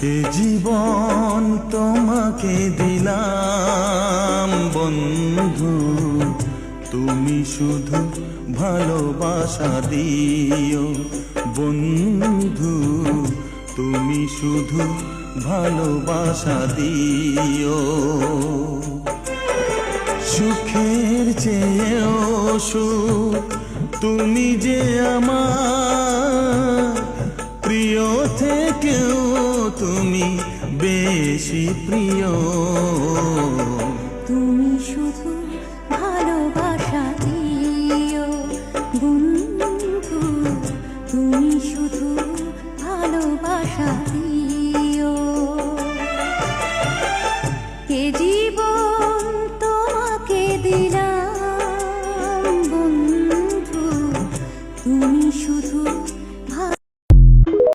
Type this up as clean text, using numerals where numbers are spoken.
এ জীবন তোমাকে দিলাম বন্ধু, তুমি শুধু ভালোবাসা দিও বন্ধু, তুমি শুধু ভালোবাসা দিও। সুখের চেয়েও সুখ তুমি যে আমার, প্রিয় থেকেও তুমি বেশি প্রিয়। তুমি শুধু ভালোবাসা দিও বন্ধু, তুমি শুধু ভালোবাসা দিও।